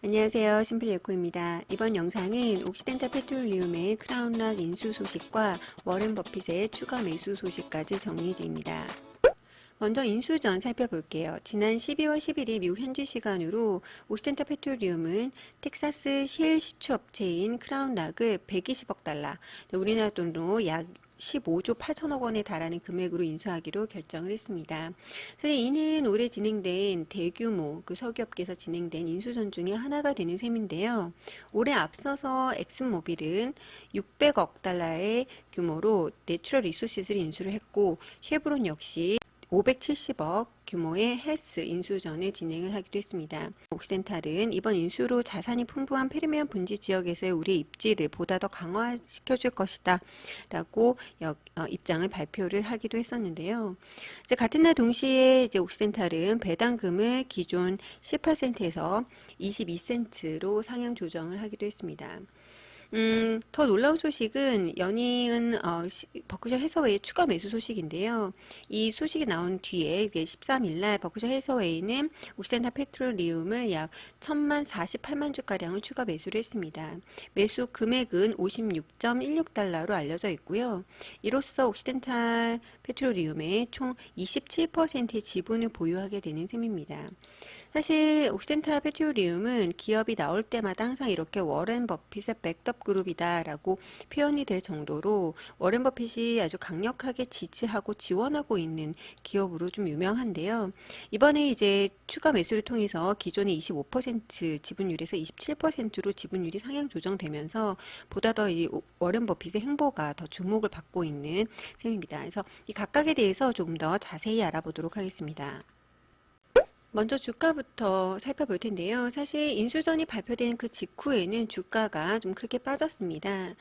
안녕하세요. 심플예코입니다. 이번 영상은 옥시덴탈 페트롤리움의 크라운락 인수 소식과 워렌 버핏의 추가 매수 소식까지 정리해드립니다. 먼저 인수 전 살펴볼게요. 지난 12월 11일 미국 현지 시간으로 옥시덴탈 페트롤리움은 텍사스 셰일 시추 업체인 크라운락을 120억 달러, 우리나라 돈으로 약 15조 8천억 원에 달하는 금액으로 인수하기로 결정을 했습니다. 사실 이는 올해 진행된 대규모 석유업계에서 진행된 인수전 중에 하나가 되는 셈인데요. 올해 앞서서 엑슨모빌은 600억 달러의 규모로 내추럴 리소시스를 인수를 했고, 쉐브론 역시 570억 규모의 헬스 인수전을 진행을 하기도 했습니다. 옥시덴탈은 이번 인수로 자산이 풍부한 페르미안 분지 지역에서의 우리의 입지를 보다 더 강화시켜줄 것이다 라고 입장을 발표를 하기도 했었는데요. 이제 같은 날 동시에 이제 옥시덴탈은 배당금을 기존 18센트에서 22센트로 상향 조정을 하기도 했습니다. 더 놀라운 소식은 연이은 버크셔 해서웨이 추가 매수 소식인데요. 이 소식이 나온 뒤에 13일 날 버크셔 해서웨이는 옥시덴탈 페트롤리움을 약 1048만 주가량을 추가 매수를 했습니다. 매수 금액은 56.16달러로 알려져 있고요. 이로써 옥시덴탈 페트롤리움의 총 27%의 지분을 보유하게 되는 셈입니다. 사실 옥시덴탈 페트롤리움은 기업이 나올 때마다 항상 이렇게 워렌 버핏의 백업 그룹이다라고 표현이 될 정도로 워렌 버핏이 아주 강력하게 지지하고 지원하고 있는 기업으로 좀 유명한데요. 이번에 이제 추가 매수를 통해서 기존의 25% 지분율에서 27%로 지분율이 상향 조정되면서 보다 더 이 워렌 버핏의 행보가 더 주목을 받고 있는 셈입니다. 그래서 이 각각에 대해서 조금 더 자세히 알아보도록 하겠습니다. 먼저 주가부터 살펴볼 텐데요. 사실 인수전이 발표된 그 직후에는 주가가 좀 크게 빠졌습니다.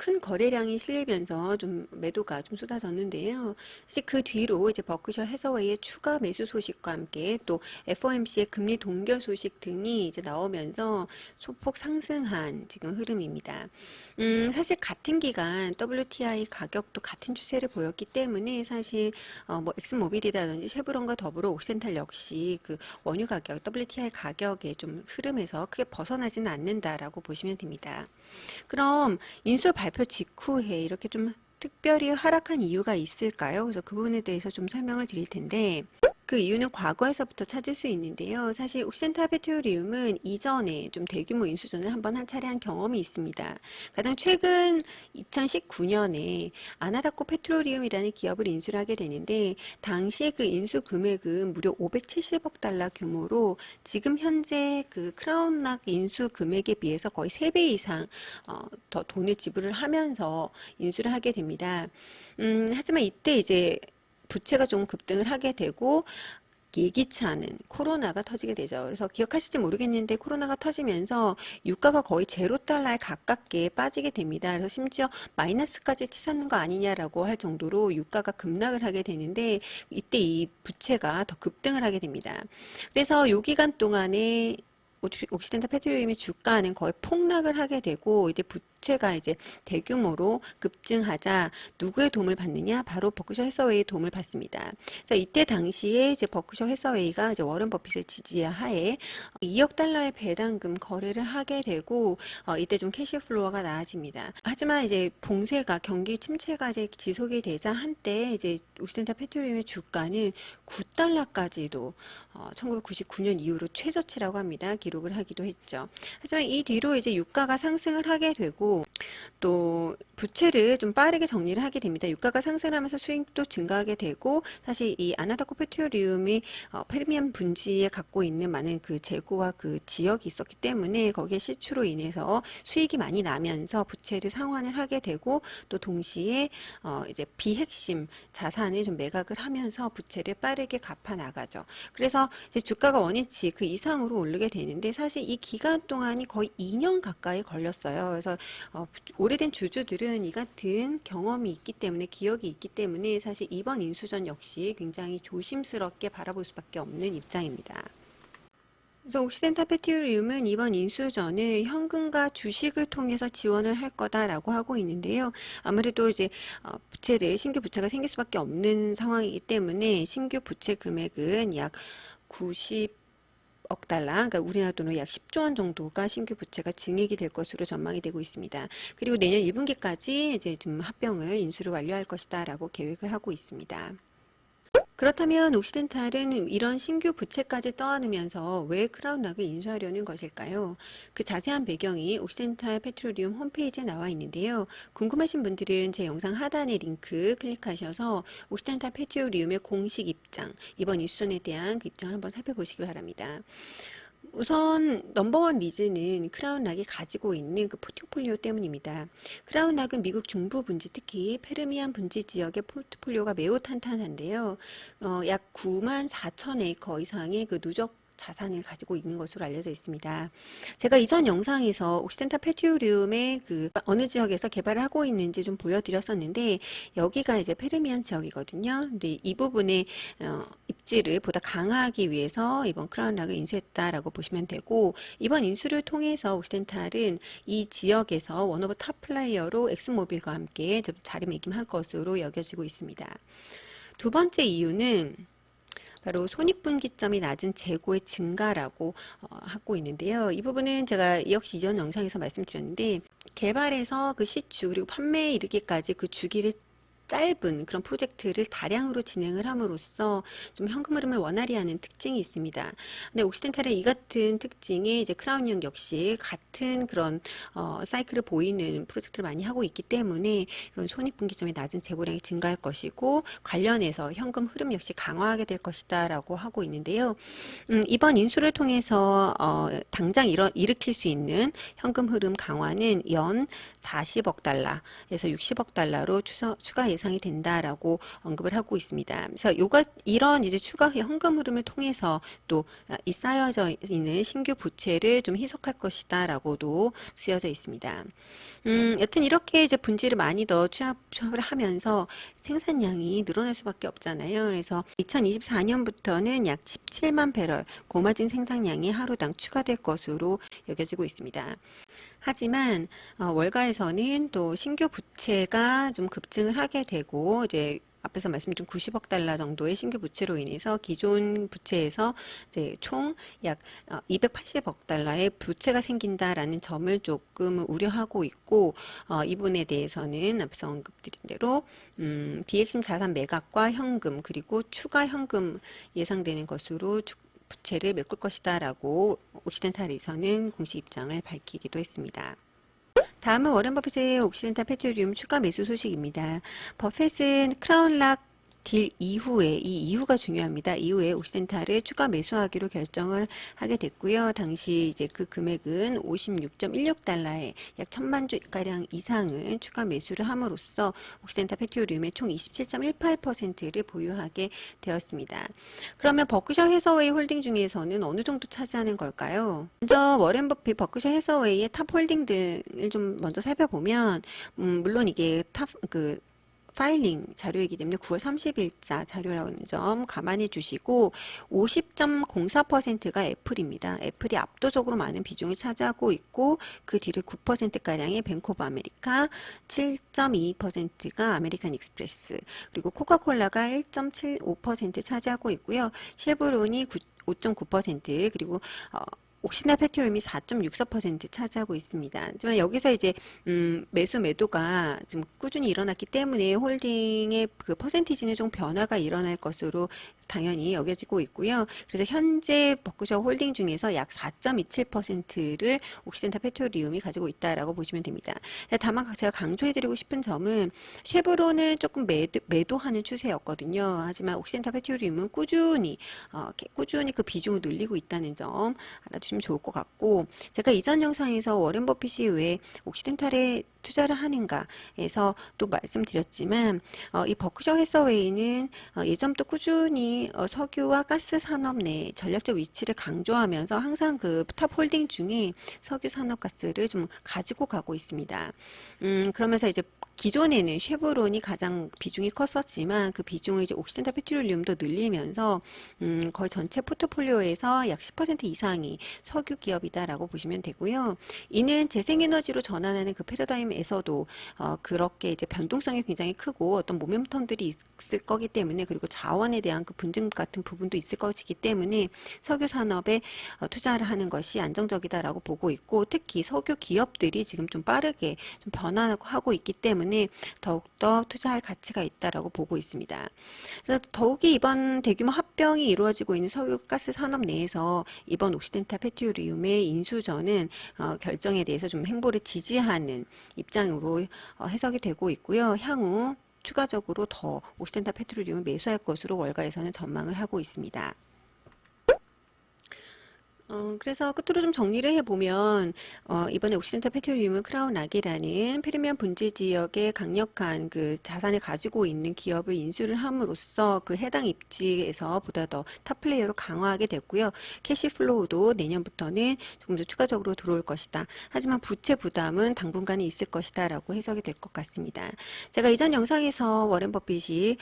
큰 거래량이 실리면서 좀 매도가 좀 쏟아졌는데요. 사실 그 뒤로 이제 버크셔 해서웨이의 추가 매수 소식과 함께 또 FOMC의 금리 동결 소식 등이 이제 나오면서 소폭 상승한 지금 흐름입니다. 사실 같은 기간 WTI 가격도 같은 추세를 보였기 때문에 사실 뭐 엑슨모빌이라든지 쉐브론과 더불어 옥시덴탈 역시 그 원유 가격, WTI 가격의 좀 흐름에서 크게 벗어나지는 않는다라고 보시면 됩니다. 그럼 인수 발표 직후에 이렇게 좀 특별히 하락한 이유가 있을까요? 그래서 그 부분에 대해서 좀 설명을 드릴 텐데, 그 이유는 과거에서부터 찾을 수 있는데요. 사실 옥시덴탈 페트롤리움은 이전에 좀 대규모 인수전을 한번 한 차례 한 경험이 있습니다. 가장 최근 2019년에 아나다코 페트롤리움이라는 기업을 인수를 하게 되는데, 당시에 그 인수 금액은 무려 570억 달러 규모로 지금 현재 그 크라운락 인수 금액에 비해서 거의 3배 이상 더 돈을 지불을 하면서 인수를 하게 됩니다. 하지만 이때 이제 부채가 좀 급등을 하게 되고 예기치 않은 코로나가 터지게 되죠. 그래서 기억하실지 모르겠는데 코로나가 터지면서 유가가 거의 제로 달러에 가깝게 빠지게 됩니다. 그래서 심지어 마이너스까지 치솟는 거 아니냐라고 할 정도로 유가가 급락을 하게 되는데 이때 이 부채가 더 급등을 하게 됩니다. 그래서 요 기간 동안에 옥시덴탈 페트롤리움의 주가는 거의 폭락을 하게 되고 이제 부채가 이제 대규모로 급증하자 누구의 도움을 받느냐? 바로 버크셔 해서웨이의 도움을 받습니다. 그래서 이때 당시에 이제 버크셔 해서웨이가 이제 워런 버핏의 지지하에 2억 달러의 배당금 거래를 하게 되고 이때 좀 캐시플로어가 나아집니다. 하지만 이제 봉쇄가 경기 침체가 이제 지속이 되자 한때 이제 옥시덴탈 페트롤리움의 주가는 9달러까지도 1999년 이후로 최저치라고 합니다. 기록을 하기도 했죠. 하지만 이 뒤로 이제 유가가 상승을 하게 되고 또 부채를 좀 빠르게 정리를 하게 됩니다. 유가가 상승하면서 수익도 증가하게 되고 사실 이 아나다코 페트롤리움이 페르미안 분지에 갖고 있는 많은 그 재고와 그 지역이 있었기 때문에 거기에 시추로 인해서 수익이 많이 나면서 부채를 상환을 하게 되고 또 동시에 이제 비핵심 자산을 좀 매각을 하면서 부채를 빠르게 갚아 나가죠. 그래서 이제 주가가 원위치 그 이상으로 오르게 되는데 사실 이 기간 동안이 거의 2년 가까이 걸렸어요. 그래서 오래된 주주들은 이 같은 경험이 있기 때문에 기억이 있기 때문에 사실 이번 인수전 역시 굉장히 조심스럽게 바라볼 수밖에 없는 입장입니다. 그래서 옥시덴탈 페트롤리움은 이번 인수전을 현금과 주식을 통해서 지원을 할 거다라고 하고 있는데요. 아무래도 이제 부채를 신규 부채가 생길 수밖에 없는 상황이기 때문에 신규 부채 금액은 약 90 40억 달러, 그러니까 우리나라 돈으로 약 10조 원 정도가 신규 부채가 증액이 될 것으로 전망이 되고 있습니다. 그리고 내년 1분기까지 이제 좀 합병을 인수를 완료할 것이다라고 계획을 하고 있습니다. 그렇다면 옥시덴탈은 이런 신규 부채까지 떠안으면서 왜 크라운락을 인수하려는 것일까요? 그 자세한 배경이 옥시덴탈 페트롤리움 홈페이지에 나와 있는데요. 궁금하신 분들은 제 영상 하단의 링크 클릭하셔서 옥시덴탈 페트롤리움의 공식 입장, 이번 인수전에 대한 그 입장을 한번 살펴보시기 바랍니다. 우선 넘버원 리즈는 크라운락이 가지고 있는 그 포트폴리오 때문입니다. 크라운락은 미국 중부 분지, 특히 페르미안 분지 지역의 포트폴리오가 매우 탄탄한데요. 약 9만 4천 에이커 이상의 그 누적 자산을 가지고 있는 것으로 알려져 있습니다. 제가 이전 영상에서 옥시덴탈 페트롤리움의 그 어느 지역에서 개발을 하고 있는지 좀 보여드렸었는데, 여기가 이제 페르미안 지역이거든요. 근데 이 부분의 입지를 보다 강화하기 위해서 이번 크라운락을 인수했다라고 보시면 되고, 이번 인수를 통해서 옥시덴탈은 이 지역에서 원 오브 탑 플레이어로 엑스모빌과 함께 자리매김할 것으로 여겨지고 있습니다. 두 번째 이유는 바로 손익분기점이 낮은 재고의 증가라고 하고 있는데요. 이 부분은 제가 역시 이전 영상에서 말씀드렸는데, 개발에서 그 시추 그리고 판매에 이르기까지 그 주기를 짧은 그런 프로젝트를 다량으로 진행을 함으로써 좀 현금 흐름을 원활히 하는 특징이 있습니다. 근데 옥시덴탈의 이 같은 특징에 이제 크라운형 역시 같은 그런 사이클을 보이는 프로젝트를 많이 하고 있기 때문에 이런 손익분기점이 낮은 재고량이 증가할 것이고, 관련해서 현금 흐름 역시 강화하게 될 것이다라고 하고 있는데요. 이번 인수를 통해서 당장 일으킬 수 있는 현금 흐름 강화는 연 40억 달러에서 60억 달러로 추가 예상이 된다라고 언급을 하고 있습니다. 그래서 이런 이제 추가 현금 흐름을 통해서 또 이 쌓여져 있는 신규 부채를 좀 희석할 것이다라고도 쓰여져 있습니다. 여튼 이렇게 이제 분지를 많이 더 취합을 하면서 생산량이 늘어날 수밖에 없잖아요. 그래서 2024년부터는 약 17만 배럴 고마진 생산량이 하루당 추가될 것으로 여겨지고 있습니다. 하지만 월가에서는 또 신규 부채가 좀 급증을 하게 되고, 이제 앞에서 말씀드린 90억 달러 정도의 신규 부채로 인해서 기존 부채에서 이제 총 약 280억 달러의 부채가 생긴다라는 점을 조금 우려하고 있고, 이 부분에 대해서는 앞서 언급드린 대로 비핵심 자산 매각과 현금 그리고 추가 현금 예상되는 것으로 부채를 메꿀 것이다라고 옥시덴탈에서는 공식 입장을 밝히기도 했습니다. 다음은 워렌 버핏의 옥시덴탈 페트롤리움 추가 매수 소식입니다. 버핏은 크라운락 딜 이후에, 이 이후가 중요합니다. 이후에 옥시덴탈을 추가 매수하기로 결정을 하게 됐고요. 당시 이제 그 금액은 56.16 달러에 약 1,000만 주가량 이상을 추가 매수를 함으로써 옥시덴탈 페트롤리움의 총 27.18%를 보유하게 되었습니다. 그러면 버크셔 해서웨이 홀딩 중에서는 어느 정도 차지하는 걸까요? 먼저 워렌 버핏 버크셔 해서웨이의 탑 홀딩들을 좀 먼저 살펴보면, 물론 이게 파일링 자료이기 때문에 9월 30일자 자료라는 점 감안해 주시고, 50.04%가 애플입니다. 애플이 압도적으로 많은 비중을 차지하고 있고, 그 뒤를 9%가량의 뱅크 오브 아메리카, 7.22%가 아메리칸 익스프레스, 그리고 코카콜라가 1.75% 차지하고 있고요. 쉐보론이 5.9%, 그리고 옥시덴탈 페트롤리움이 4.64% 차지하고 있습니다. 하지만 여기서 이제 매수 매도가 좀 꾸준히 일어났기 때문에 홀딩의 그 퍼센티지는 좀 변화가 일어날 것으로 당연히 여겨지고 있고요. 그래서 현재 버크셔 홀딩 중에서 약 4.27%를 옥시덴탈 페트롤리움이 가지고 있다라고 보시면 됩니다. 다만 제가 강조해드리고 싶은 점은 쉐보론은 조금 매도하는 추세였거든요. 하지만 옥시덴탈 페트롤리움은 꾸준히 그 비중을 늘리고 있다는 점 알아주시면 좋을 것 같고, 제가 이전 영상에서 워렌 버핏이 왜 옥시덴탈에 투자를 하는가에서 또 말씀드렸지만, 이 버크셔 해서웨이는 예전부터 꾸준히 석유와 가스 산업 내 전략적 위치를 강조하면서 항상 그 탑 홀딩 중에 석유 산업 가스를 좀 가지고 가고 있습니다. 그러면서 이제 기존에는 쉐보론이 가장 비중이 컸었지만 그 비중을 이제 옥시덴탈 페트롤리움도 늘리면서 거의 전체 포트폴리오에서 약 10% 이상이 석유 기업이다라고 보시면 되고요. 이는 재생에너지로 전환하는 그 패러다임에서도 그렇게 이제 변동성이 굉장히 크고 어떤 모멘텀들이 있을 거기 때문에, 그리고 자원에 대한 그 분쟁 같은 부분도 있을 것이기 때문에 석유 산업에 투자를 하는 것이 안정적이다라고 보고 있고, 특히 석유 기업들이 지금 좀 빠르게 좀 변화하고 있기 때문에 더욱더 투자할 가치가 있다라고 보고 있습니다. 그래서 더욱이 이번 대규모 합병이 이루어지고 있는 석유가스 산업 내에서 이번 옥시덴탈 페트롤리움의 인수전은 결정에 대해서 좀 행보를 지지하는 입장으로 해석이 되고 있고요. 향후 추가적으로 더 옥시덴탈 페트롤리움을 매수할 것으로 월가에서는 전망을 하고 있습니다. 그래서 끝으로 좀 정리를 해보면, 이번에 옥시덴탈 페트롤리움은 크라운 락이라는 프리미엄 분지 지역의 강력한 그 자산을 가지고 있는 기업을 인수를 함으로써 그 해당 입지에서 보다 더 탑 플레이어로 강화하게 됐고요. 캐시 플로우도 내년부터는 조금 더 추가적으로 들어올 것이다. 하지만 부채 부담은 당분간은 있을 것이다 라고 해석이 될 것 같습니다. 제가 이전 영상에서 워렌 버핏이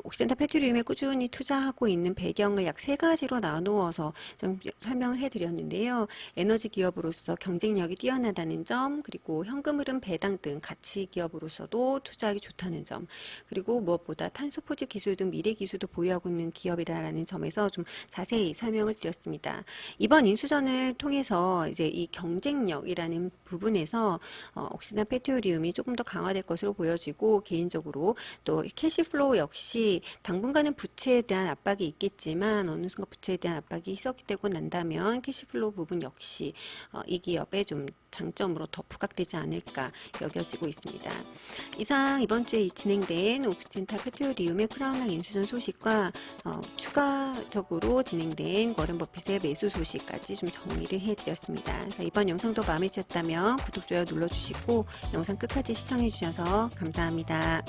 옥시덴탈 페트롤리움에 꾸준히 투자하고 있는 배경을 약 3가지로 나누어서 좀 설명을 해드렸는데요. 에너지 기업으로서 경쟁력이 뛰어나다는 점, 그리고 현금 흐름 배당 등 가치 기업으로서도 투자하기 좋다는 점, 그리고 무엇보다 탄소 포집 기술 등 미래 기술도 보유하고 있는 기업이라는 점에서 좀 자세히 설명을 드렸습니다. 이번 인수전을 통해서 이제 이 경쟁력이라는 부분에서 옥시덴탈 페트롤리움이 조금 더 강화될 것으로 보여지고, 개인적으로 또 캐시플로우 역시 당분간은 부채에 대한 압박이 있겠지만 어느 순간 부채에 대한 압박이 희석되고 난다면 캐시플로우 부분 역시 이 기업의 좀 장점으로 더 부각되지 않을까 여겨지고 있습니다. 이상 이번 주에 진행된 옥시덴탈 페트롤리움의 크라운락 인수전 소식과 추가적으로 진행된 워렌 버핏의 매수 소식까지 좀 정리를 해드렸습니다. 그래서 이번 영상도 마음에 드셨다면 구독, 좋아요 눌러주시고 영상 끝까지 시청해주셔서 감사합니다.